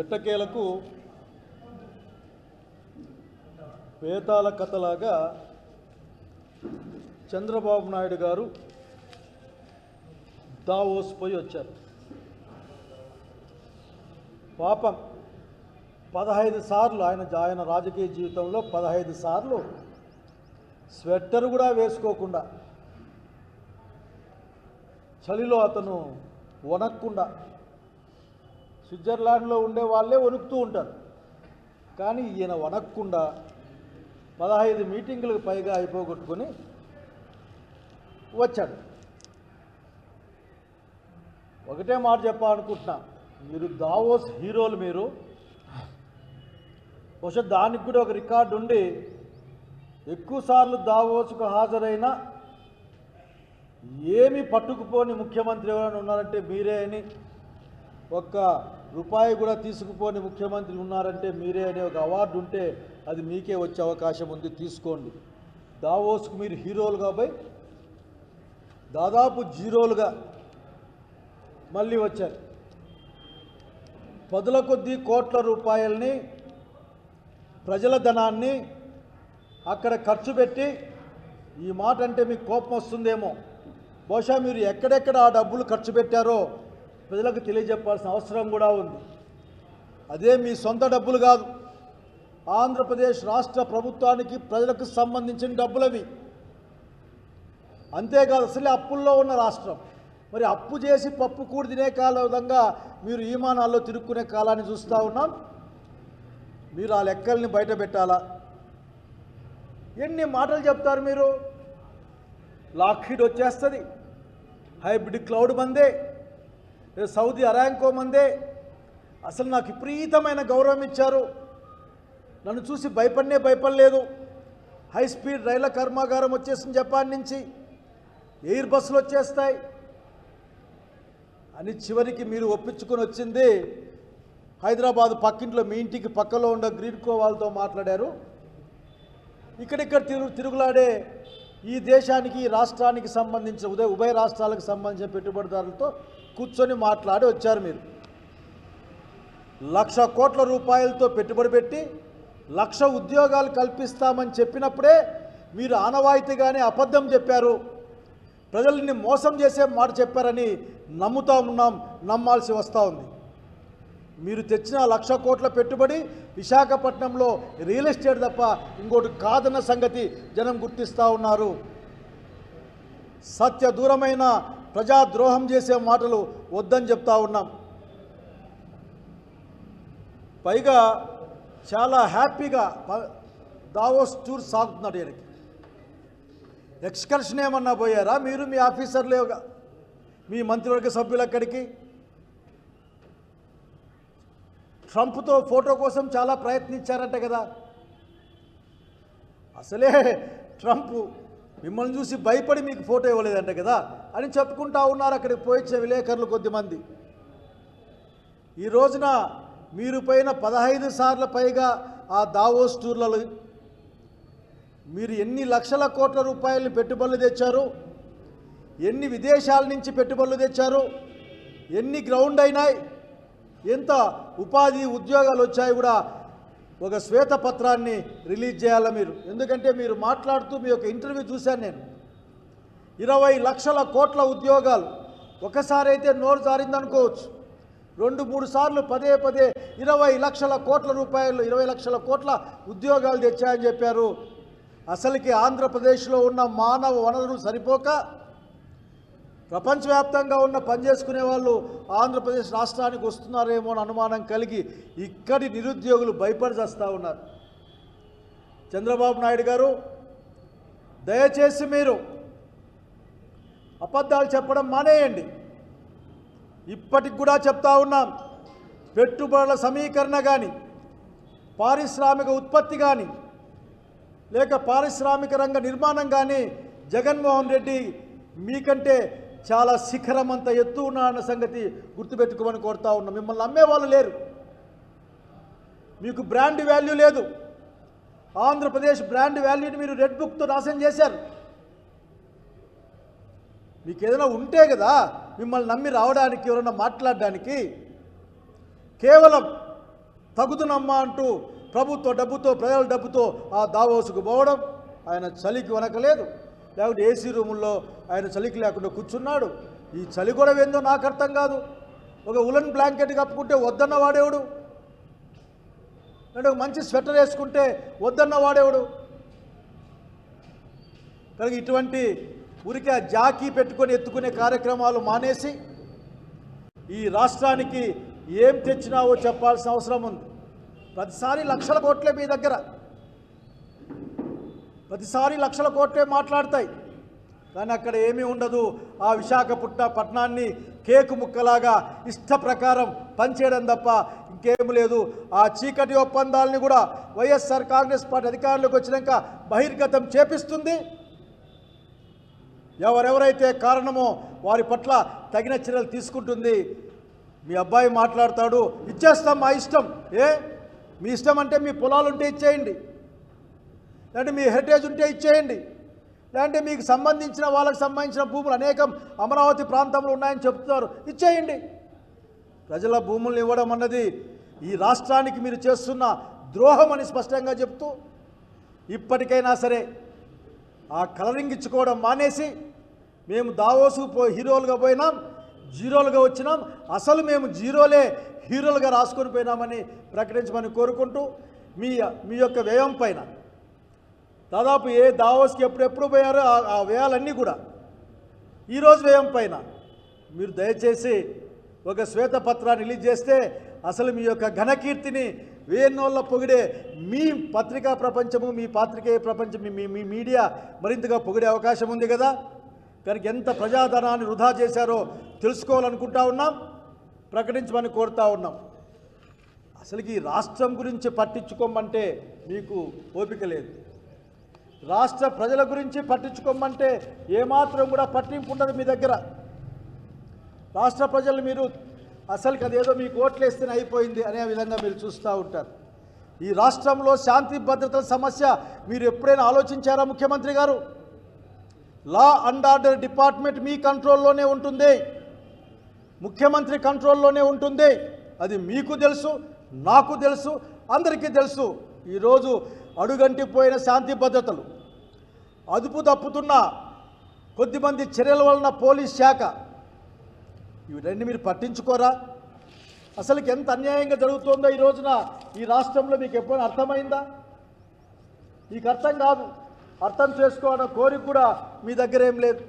ఎట్టకేలకు వేతాల కథలాగా చంద్రబాబు నాయుడు గారు దావోస్ పోయి వచ్చారు. పాపం 15 సార్లు ఆయన రాజకీయ జీవితంలో 15 సార్లు స్వెట్టర్ కూడా వేసుకోకుండా, చలిలో అతను వణక్కుండా, స్విట్జర్లాండ్లో ఉండే వాళ్ళే వణుకుతూ ఉంటారు, కానీ ఈయన వణక్కుండా 15 మీటింగులకు పైగా అయిపోగొట్టుకొని వచ్చాడు. ఒకటే మాట చెప్పాలనుకుంటున్నా, మీరు దావోస్ హీరోలు. మీరు బహుశా దానికి కూడా ఒక రికార్డు ఉండి, ఎక్కువసార్లు దావోస్కు హాజరైన ఏమీ పట్టుకుపోని ముఖ్యమంత్రి ఎవరైనా ఉన్నారంటే మీరే అని, ఒక్క రూపాయి కూడా తీసుకుపోని ముఖ్యమంత్రి ఉన్నారంటే మీరే అనే ఒక అవార్డు ఉంటే అది మీకే వచ్చే అవకాశం ఉంది, తీసుకోండి. దావోస్కు మీరు హీరోలుగా పోయి దాదాపు జీరోలుగా మళ్ళీ వచ్చారు. పదుల కొద్దీ కోట్ల రూపాయలని, ప్రజల ధనాన్ని అక్కడ ఖర్చు పెట్టి, ఈ మాట అంటే మీకు కోపం వస్తుందేమో, బహుశా మీరు ఎక్కడెక్కడ ఆ డబ్బులు ఖర్చు పెట్టారో ప్రజలకు తెలియజెప్పాల్సిన అవసరం కూడా ఉంది. అదే మీ సొంత డబ్బులు కాదు, ఆంధ్రప్రదేశ్ రాష్ట్ర ప్రభుత్వానికి ప్రజలకు సంబంధించిన డబ్బులవి. అంతేకాదు, అసలే అప్పుల్లో ఉన్న రాష్ట్రం. మరి అప్పు చేసి పప్పు కూడి తినే కాల విధంగా మీరు ఈమానాల్లో తిరుక్కునే కాలాన్ని చూస్తూ ఉన్నాం. మీరు ఆ లెక్కల్ని బయట పెట్టాలా? ఎన్ని మాటలు చెప్తారు మీరు? లాక్హీడ్ వచ్చేస్తుంది, హైబ్రిడ్ క్లౌడ్ మందే, సౌదీ అరాంకో మందే. అసలు నాకు విపరీతమైన గౌరవం ఇచ్చారు, నన్ను చూసి భయపడలేదు. హై స్పీడ్ రైళ్ల కర్మాగారం వచ్చేసింది జపాన్ నుంచి, ఎయిర్ బస్సులు వచ్చేస్తాయి అని చివరికి మీరు ఒప్పించుకొని వచ్చింది హైదరాబాద్ పక్కింట్లో మీ ఇంటికి పక్కలో ఉన్న గ్రీడ్కో వాళ్ళతో మాట్లాడారు. ఇక్కడిక్కడ తిరుగులాడే ఈ దేశానికి, ఈ రాష్ట్రానికి సంబంధించిన ఉభయ రాష్ట్రాలకు సంబంధించిన పెట్టుబడిదారులతో కూర్చొని మాట్లాడి వచ్చారు. మీరు 1,00,000 కోట్ల రూపాయలతో పెట్టుబడి పెట్టి 1,00,000 ఉద్యోగాలు కల్పిస్తామని చెప్పినప్పుడే మీరు ఆనవాయితీగానే అబద్ధం చెప్పారు, ప్రజల్ని మోసం చేసే మాట చెప్పారని నమ్ముతా ఉన్నాం, నమ్మాల్సి వస్తూ ఉంది. మీరు తెచ్చిన 1,00,000 కోట్ల పెట్టుబడి విశాఖపట్నంలో రియల్ ఎస్టేట్ తప్ప ఇంకోటి కాదన్న సంగతి జనం గుర్తిస్తూ ఉన్నారు. సత్య దూరమైన ప్రజాద్రోహం చేసే మాటలు వద్దని చెప్తా ఉన్నాం. పైగా చాలా హ్యాపీగా దావోస్ టూర్ సాగుతున్నాడు. ఈయనకి ఎక్స్కర్షన్ ఏమన్నా పోయారా మీరు, మీ ఆఫీసర్లు, మీ మంత్రివర్గ సభ్యులు అక్కడికి? ట్రంప్తో ఫోటో కోసం చాలా ప్రయత్నించారంట కదా. అసలే ట్రంప్ మిమ్మల్ని చూసి భయపడి మీకు ఫోటో ఇవ్వలేదంట కదా అని చెప్పుకుంటా ఉన్నారు అక్కడికి పోయించే విలేకరులు కొద్దిమంది. ఈ రోజున మీరు పోయిన 15 సార్ల పైగా ఆ దావోస్ టూర్లలో మీరు ఎన్ని లక్షల కోట్ల రూపాయలు పెట్టుబడులు తెచ్చారు, ఎన్ని విదేశాల నుంచి పెట్టుబడులు తెచ్చారు, ఎన్ని గ్రౌండ్ అయినాయి, ఎంత ఉపాధి ఉద్యోగాలు వచ్చాయి కూడా ఒక శ్వేతపత్రాన్ని రిలీజ్ చేయాలి మీరు. ఎందుకంటే మీరు మాట్లాడుతూ మీ యొక్క ఇంటర్వ్యూ చూశాను నేను, 20 లక్షల కోట్ల ఉద్యోగాలు. ఒకసారి అయితే నోరు జారిందనుకోవచ్చు, 2-3 సార్లు పదే 20 లక్షల కోట్ల రూపాయలు, 20 లక్షల కోట్ల ఉద్యోగాలు తెచ్చాయని చెప్పారు. అసలుకి ఆంధ్రప్రదేశ్లో ఉన్న మానవ వనరులు సరిపోక ప్రపంచవ్యాప్తంగా ఉన్న పనిచేసుకునే వాళ్ళు ఆంధ్రప్రదేశ్ రాష్ట్రానికి వస్తున్నారేమో అని అనుమానం కలిగి ఇక్కడి నిరుద్యోగులు భయపడి చేస్తూ ఉన్నారు. చంద్రబాబు నాయుడు గారు, దయచేసి మీరు అబద్ధాలు చెప్పడం మానేయండి. ఇప్పటికి కూడా చెప్తా ఉన్నాం, పెట్టుబడుల సమీకరణ కానీ, పారిశ్రామిక ఉత్పత్తి కానీ, లేక పారిశ్రామిక రంగ నిర్మాణం కానీ జగన్మోహన్ రెడ్డి మీకంటే చాలా శిఖరం అంత ఎత్తు ఉన్నాడన్న సంగతి గుర్తుపెట్టుకోమని కోరుతా ఉన్నాం. మిమ్మల్ని నమ్మేవాళ్ళు లేరు, మీకు బ్రాండ్ వాల్యూ లేదు. ఆంధ్రప్రదేశ్ బ్రాండ్ వాల్యూని మీరు రెడ్ బుక్తో నాశనం చేశారు. మీకు ఏదైనా ఉంటే కదా మిమ్మల్ని నమ్మి రావడానికి, ఎవరైనా మాట్లాడడానికి. కేవలం తగుదునమ్మా అంటూ ప్రభుత్వ డబ్బుతో ప్రజల డబ్బుతో ఆ దావోసుకు పోవడం, ఆయన చలికి వనకలేదు, లేకపోతే ఏసీ రూముల్లో ఆయన చలికి లేకుండా కూర్చున్నాడు. ఈ చలి కూడా ఏందో నాకు అర్థం కాదు. ఒక ఉలన్ బ్లాంకెట్ కప్పుకుంటే వద్దన్న వాడేవుడు, అంటే ఒక మంచి స్వెటర్ వేసుకుంటే వద్దన్న వాడేవుడు. కనుక ఇటువంటి ఊరికే ఆ జాకీ పెట్టుకొని ఎత్తుకునే కార్యక్రమాలు మానేసి ఈ రాష్ట్రానికి ఏం తెచ్చినావో చెప్పాల్సిన అవసరం ఉంది. ప్రతిసారి లక్షల కోట్లే మీ దగ్గర, ప్రతిసారి లక్షల కోట్లే మాట్లాడతాయి, కానీ అక్కడ ఏమీ ఉండదు. ఆ విశాఖపట్నాన్ని కేకు ముక్కలాగా ఇష్ట ప్రకారం పనిచేయడం తప్ప ఇంకేం లేదు. ఆ చీకటి ఒప్పందాలని కూడా వైఎస్ఆర్ కాంగ్రెస్ పార్టీ అధికారంలోకి వచ్చినాక బహిర్గతం చేపిస్తుంది. ఎవరెవరైతే కారణమో వారి పట్ల తగిన చర్యలు తీసుకుంటుంది. మీ అబ్బాయి మాట్లాడతాడు, ఇచ్చేస్తాం మా ఇష్టం. మీ ఇష్టం అంటే మీ పొలాలు ఉంటే ఇచ్చేయండి, లేదంటే మీ హెరిటేజ్ ఉంటే ఇచ్చేయండి, లేదంటే మీకు సంబంధించిన వాళ్ళకి సంబంధించిన భూములు అనేకం అమరావతి ప్రాంతంలో ఉన్నాయని చెప్తున్నారు, ఇచ్చేయండి. ప్రజల భూములను ఇవ్వడం అన్నది ఈ రాష్ట్రానికి మీరు చేస్తున్న ద్రోహం అని స్పష్టంగా చెప్తూ, ఇప్పటికైనా సరే ఆ కలరింగ్ ఇచ్చుకోవడం మానేసి, మేము దావోసుకు హీరోలుగా పోయినాం, జీరోలుగా వచ్చినాం, అసలు మేము జీరోలే హీరోలుగా రాసుకొని పోయినామని ప్రకటించమని కోరుకుంటూ, మీ యొక్క వ్యయం పైన దాదాపు ఏ దావోస్కి ఎప్పుడెప్పుడు పోయారో ఆ వ్యయాలన్నీ కూడా ఈరోజు వ్యయం పైన మీరు దయచేసి ఒక శ్వేతపత్రాన్ని రిలీజ్ చేస్తే అసలు మీ యొక్క ఘనకీర్తిని వేన్నోళ్ళ పొగిడే మీ పత్రికా ప్రపంచము, మీ పాత్రికేయ ప్రపంచం, మీ మీడియా మరింతగా పొగిడే అవకాశం ఉంది కదా. కనుక ఎంత ప్రజాధనాన్ని వృధా చేశారో తెలుసుకోవాలనుకుంటా ఉన్నాం, ప్రకటించమని కోరుతా ఉన్నాం. అసలుకి ఈ రాష్ట్రం గురించి పట్టించుకోమంటే మీకు ఓపిక లేదు, రాష్ట్ర ప్రజల గురించి పట్టించుకోమంటే ఏమాత్రం కూడా పట్టింపు ఉండదు మీ దగ్గర. రాష్ట్ర ప్రజలు మీరు అసలుకి అదేదో మీకు ఓట్లేస్తేనే అయిపోయింది అనే విధంగా మీరు చూస్తూ ఉంటారు. ఈ రాష్ట్రంలో శాంతి భద్రతల సమస్య మీరు ఎప్పుడైనా ఆలోచించారా ముఖ్యమంత్రి గారు? లా అండ్ ఆర్డర్ డిపార్ట్మెంట్ మీ కంట్రోల్లోనే ఉంటుంది, ముఖ్యమంత్రి కంట్రోల్లోనే ఉంటుంది. అది మీకు తెలుసు, నాకు తెలుసు, అందరికీ తెలుసు. ఈరోజు అడుగంటిపోయిన శాంతి భద్రతలు, అదుపు తప్పుతున్న కొద్దిమంది చర్యల వలన పోలీస్ శాఖ, ఇవి రెండు మీరు పట్టించుకోరా? అసలుకి ఎంత అన్యాయంగా జరుగుతుందో ఈ రోజున ఈ రాష్ట్రంలో మీకు ఎప్పుడైనా అర్థమైందా? మీకు అర్థం కాదు, అర్థం చేసుకోవడం కోరిక కూడా మీ దగ్గర ఏం లేదు.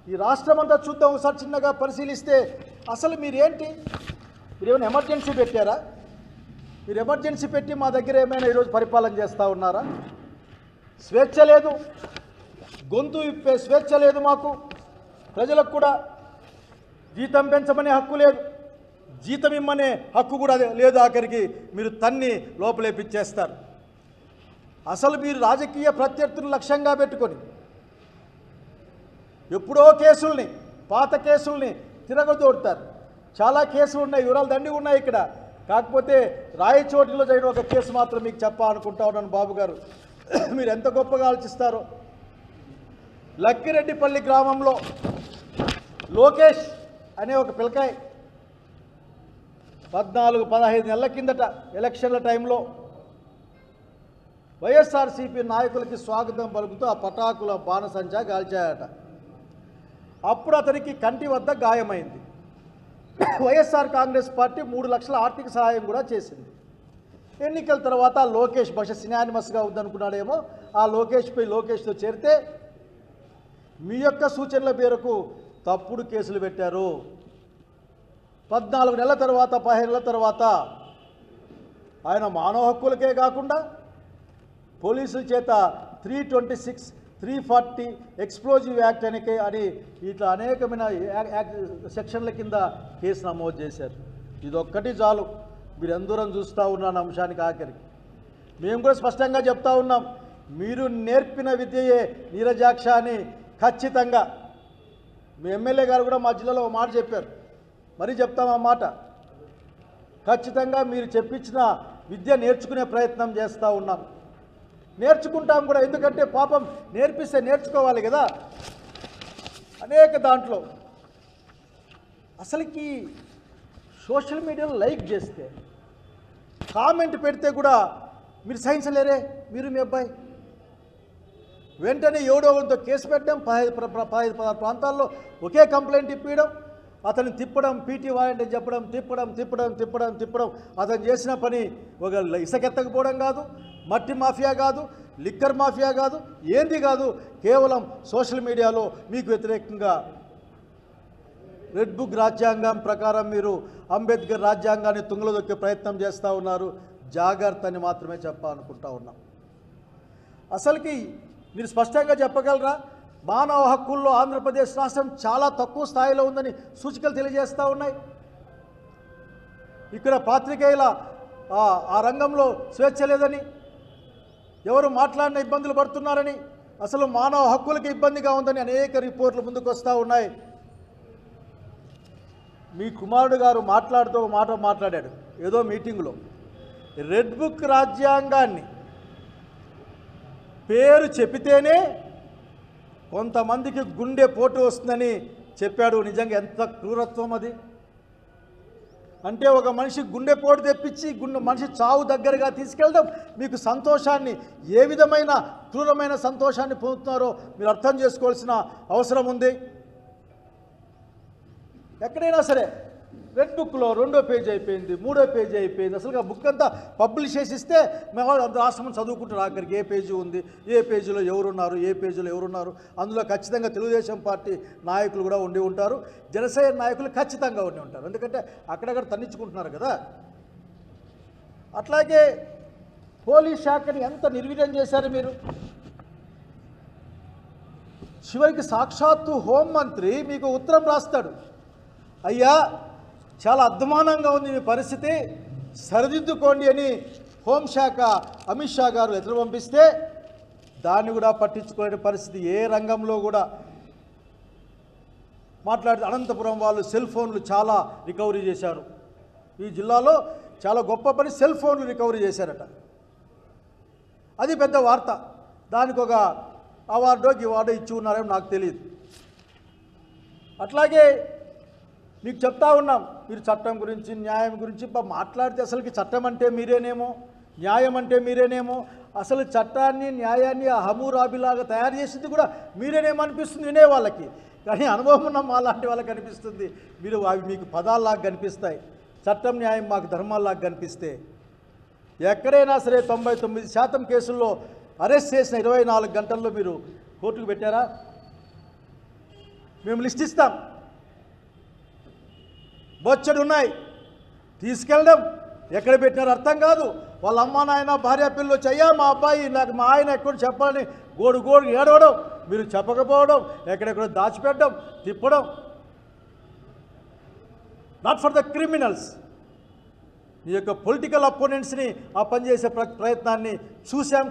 ఈ రాష్ట్రం అంతా చూద్దాం ఒకసారి చిన్నగా పరిశీలిస్తే అసలు మీరేంటి? మీరేమైనా ఎమర్జెన్సీ పెట్టారా? మీరు ఎమర్జెన్సీ పెట్టి మా దగ్గర ఏమైనా ఈరోజు పరిపాలన చేస్తూ ఉన్నారా? స్వేచ్ఛ లేదు, గొంతు ఇప్పే స్వేచ్ఛ లేదు మాకు. ప్రజలకు కూడా జీతం పెంచమనే హక్కు లేదు, జీతం ఇమ్మనే హక్కు కూడా లేదు. ఆఖరికి మీరు తన్ని లోపలేపిచ్చేస్తారు. అసలు మీరు రాజకీయ ప్రత్యర్థులను లక్ష్యంగా పెట్టుకొని ఎప్పుడో కేసుల్ని, పాత కేసుల్ని తిరగదోడతారు. చాలా కేసులు ఉన్నాయి, వివరాలు దండి ఉన్నాయి ఇక్కడ. కాకపోతే రాయచోటిలో జరిగిన ఒక కేసు మాత్రం మీకు చెప్పాలనుకుంటా ఉన్నాను బాబు గారు, మీరు ఎంత గొప్పగా ఆలోచిస్తారో. లక్కిరెడ్డిపల్లి గ్రామంలో లోకేష్ అనే ఒక పిల్లకాయ 14-15 నెలల కిందట ఎలక్షన్ల టైంలో వైఎస్ఆర్సీపీ నాయకులకి స్వాగతం పలుకుతూ ఆ పటాకుల బాణసంచా కాల్చాయట. అప్పుడు అతనికి కంటి వద్ద గాయమైంది. వైఎస్ఆర్ కాంగ్రెస్ పార్టీ 3 లక్షల ఆర్థిక సహాయం కూడా చేసింది. ఎన్నికల తర్వాత లోకేష్ బహుశా సినానిమస్గా ఉందనుకున్నాడేమో, ఆ లోకేష్తో చేరితే మీ యొక్క సూచనల మేరకు తప్పుడు కేసులు పెట్టారు. 14 నెలల తర్వాత 15 నెలల తర్వాత ఆయన మానవ హక్కులకే కాకుండా పోలీసుల చేత 326, 340 ఎక్స్ప్లోజివ్ యాక్ట్ అని ఇట్లా అనేకమైన సెక్షన్ల కింద కేసు నమోదు చేశారు. ఇదొక్కటి చాలు మీరు ఎందూరం చూస్తూ ఉన్నాను అంశానికి. ఆఖరికి మేము కూడా స్పష్టంగా చెప్తా ఉన్నాం, మీరు నేర్పిన విద్యయే నీరజాక్ష అని ఖచ్చితంగా. మీ ఎమ్మెల్యే గారు కూడా మా జిల్లాలో ఒక మాట చెప్పారు, మరీ చెప్తాం ఆ మాట. ఖచ్చితంగా మీరు చెప్పించిన విద్య నేర్చుకునే ప్రయత్నం చేస్తూ ఉన్నాం, నేర్చుకుంటాం కూడా. ఎందుకంటే పాపం నేర్పిస్తే నేర్చుకోవాలి కదా. అనేక దాంట్లో అసలుకి సోషల్ మీడియాలో లైక్ చేస్తే, కామెంట్ పెడితే కూడా మీరు సహించలేరే మీరు మీ అబ్బాయి? వెంటనే ఎవడో ఒకరితో కేసు పెట్టడం, 15-16 ప్రాంతాల్లో ఒకే కంప్లైంట్ ఇప్పించడం, అతన్ని తిప్పడం, పీటీ వారెంట్ అని చెప్పడం, తిప్పడం. అతను చేసిన పని ఒక ఇసుకెత్తకపోవడం కాదు, మట్టి మాఫియా కాదు, లిక్కర్ మాఫియా కాదు, ఏంది కాదు, కేవలం సోషల్ మీడియాలో మీకు వ్యతిరేకంగా రెడ్ బుక్ రాజ్యాంగం ప్రకారం మీరు అంబేద్కర్ రాజ్యాంగాన్ని తుంగలో దొక్కే ప్రయత్నం చేస్తూ ఉన్నారు. జాగ్రత్త అని మాత్రమే చెప్పాలనుకుంటా ఉన్నాం. అసలుకి మీరు స్పష్టంగా చెప్పగలరా? మానవ హక్కుల్లో ఆంధ్రప్రదేశ్ రాష్ట్రం చాలా తక్కువ స్థాయిలో ఉందని సూచికలు తెలియజేస్తూ ఉన్నాయి. ఇక్కడ పాత్రికేయుల ఆ రంగంలో స్వేచ్ఛ లేదని, ఎవరు మాట్లాడిన ఇబ్బందులు పడుతున్నారని, అసలు మానవ హక్కులకి ఇబ్బందిగా ఉందని అనేక రిపోర్ట్లు ముందుకు వస్తూ ఉన్నాయి. మీ కుమారుడు గారు మాట్లాడుతూ ఒక మాట మాట్లాడాడు ఏదో మీటింగులో, రెడ్ బుక్ రాజ్యాంగాన్ని పేరు చెబితేనే కొంతమందికి గుండె పోటు వస్తుందని చెప్పాడు. నిజంగా ఎంత క్రూరత్వం అది! అంటే ఒక మనిషి గుండెపోటు తెప్పించి మనిషి చావు దగ్గరగా తీసుకెళ్ళడం మీకు సంతోషాన్ని, ఏ విధమైన క్రూరమైన సంతోషాన్ని పొందుతున్నారో మీరు అర్థం చేసుకోవాల్సిన అవసరం ఉంది. ఎక్కడైనా సరే రెడ్ బుక్లో 2వ పేజీ అయిపోయింది, 3వ పేజీ అయిపోయింది, అసలు ఆ బుక్ అంతా పబ్లిష్ చేసిస్తే మేము రాష్ట్రం చదువుకుంటారు ఆఖరికి ఏ పేజీ ఉంది, ఏ పేజీలో ఎవరున్నారు, ఏ పేజీలో ఎవరున్నారు. అందులో ఖచ్చితంగా తెలుగుదేశం పార్టీ నాయకులు కూడా ఉండి ఉంటారు, జనసేన నాయకులు ఖచ్చితంగా ఉండి ఉంటారు. ఎందుకంటే అక్కడక్కడ తన్నించుకుంటున్నారు కదా. అట్లాగే పోలీస్ శాఖని ఎంత నిర్వీర్యం చేశారు మీరు. చివరికి సాక్షాత్తు హోంమంత్రి మీకు ఉత్తరం రాస్తాడు, అయ్యా చాలా అద్మానంగా ఉంది మీ పరిస్థితి, సరిదిద్దుకోండి అని హోంశాఖ అమిత్ షా గారు లెటర్ పంపిస్తే దాన్ని కూడా పట్టించుకునే పరిస్థితి ఏ రంగంలో కూడా. మాట్లాడితే అనంతపురం వాళ్ళు సెల్ ఫోన్లు చాలా రికవరీ చేశారు, ఈ జిల్లాలో చాలా గొప్ప పని, సెల్ ఫోన్లు రికవరీ చేశారట. అది పెద్ద వార్త. దానికి ఒక అవార్డో గివార్డో ఇచ్చి ఉన్నారేమో నాకు తెలియదు. అట్లాగే మీకు చెప్తా ఉన్నాం, మీరు చట్టం గురించి న్యాయం గురించి మాట్లాడితే అసలుకి చట్టం అంటే మీరేనేమో, న్యాయం అంటే మీరేనేమో, అసలు చట్టాన్ని న్యాయాన్ని హమూరాబిలాగా తయారు చేసింది కూడా మీరేనేమో అనిపిస్తుంది వినే వాళ్ళకి. కానీ అనుభవం ఉన్న మాలాంటి వాళ్ళకి అనిపిస్తుంది మీరు అవి మీకు పదాల్లాగా కనిపిస్తాయి, చట్టం న్యాయం మాకు ధర్మాల్లాగా కనిపిస్తే. ఎక్కడైనా సరే 99% కేసుల్లో అరెస్ట్ చేసిన 24 గంటల్లో మీరు కోర్టుకు పెట్టారా? మేము లిస్ట్ ఇస్తాం, బొచ్చడు ఉన్నాయి, తీసుకెళ్ళడం ఎక్కడ పెట్టినారో అర్థం కాదు. వాళ్ళ అమ్మ నాయన భార్య పిల్లలు వచ్చి అయ్యా మా అబ్బాయి నాకు మా ఆయన ఎక్కడ చెప్పాలని గోడు ఏడవడం, మీరు చెప్పకపోవడం, ఎక్కడెక్కడో దాచిపెట్టడం, తిప్పడం. Not for the criminals. ఈ యొక్క పొలిటికల్ అపోనెంట్స్ని ఆ పనిచేసే ప్రయత్నాన్ని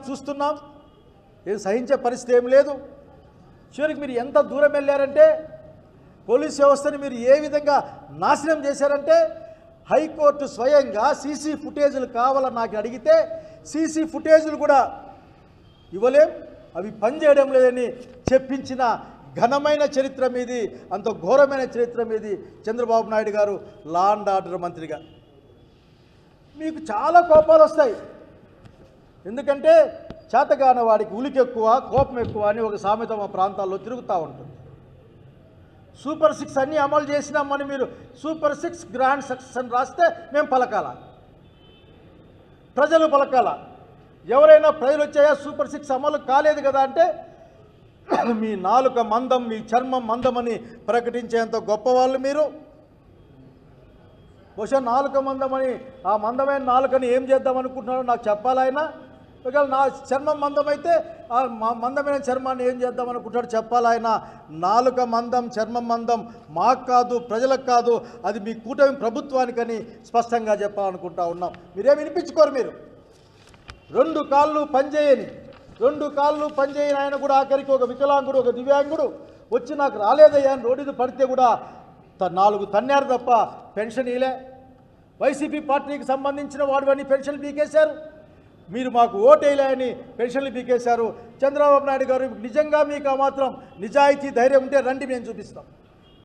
చూస్తున్నాం. ఏం సహించే పరిస్థితి ఏం లేదు. చివరికి మీరు ఎంత దూరం వెళ్ళారంటే, పోలీస్ వ్యవస్థని మీరు ఏ విధంగా నాశనం చేశారంటే, హైకోర్టు స్వయంగా సీసీ ఫుటేజీలు కావాలని నాకు అడిగితే సీసీ ఫుటేజీలు కూడా ఇవ్వలేం, అవి పనిచేయడం లేదని చెప్పించిన ఘనమైన చరిత్ర మీది, అంత ఘోరమైన చరిత్ర మీది చంద్రబాబు నాయుడు గారు లా అండ్ ఆర్డర్ మంత్రిగా. మీకు చాలా కోపాలు వస్తాయి, ఎందుకంటే చేతగాన వాడికి ఉలికి ఎక్కువ కోపం ఎక్కువ అని ఒక సామెత మా ప్రాంతాల్లో తిరుగుతూ ఉంటుంది. సూపర్ 6 అన్నీ అమలు చేసినామని మీరు సూపర్ 6 గ్రాండ్ సక్సెస్ అని రాస్తే మేము పలకాల, ప్రజలు పలకాల. ఎవరైనా ప్రజలు వచ్చాయా సూపర్ 6 అమలు కాలేదు కదా అంటే మీ నాలుక మందం, మీ చర్మం మందమని ప్రకటించేంత గొప్పవాళ్ళు మీరు. బహుశా నాలుక మందమని, ఆ మందమైన నాలుకని ఏం చేద్దాం అనుకుంటున్నారో నాకు చెప్పాలైనా. ఒకవేళ నా చర్మం మందమైతే ఆ మందమైన చర్మాన్ని ఏం చేద్దాం అనుకుంటాడో చెప్పాలైనా. నాలుక మందం, చర్మం మందం మాకు కాదు, ప్రజలకు కాదు, అది మీ కూటమి ప్రభుత్వానికని స్పష్టంగా చెప్పాలనుకుంటా ఉన్నాం. మీరేం వినిపించుకోరు. మీరు 2 కాళ్ళు పనిచేయని ఆయన కూడా ఆఖరికి ఒక వికలాంగుడు, ఒక దివ్యాంగుడు వచ్చి నాకు రాలేదయ్యా అని రోడ్డు పడితే కూడా 4 తన్నారు తప్ప పెన్షన్ ఇలే. వైసీపీ పార్టీకి సంబంధించిన వాడు అని పెన్షన్లు పీకేశారు. మీరు మాకు ఓటేలే అని పెన్షన్లు పీకేశారు. చంద్రబాబు నాయుడు గారు నిజంగా మీకు ఆ మాత్రం నిజాయితీ ధైర్యం ఉంటే రండి, మేము చూపిస్తాం.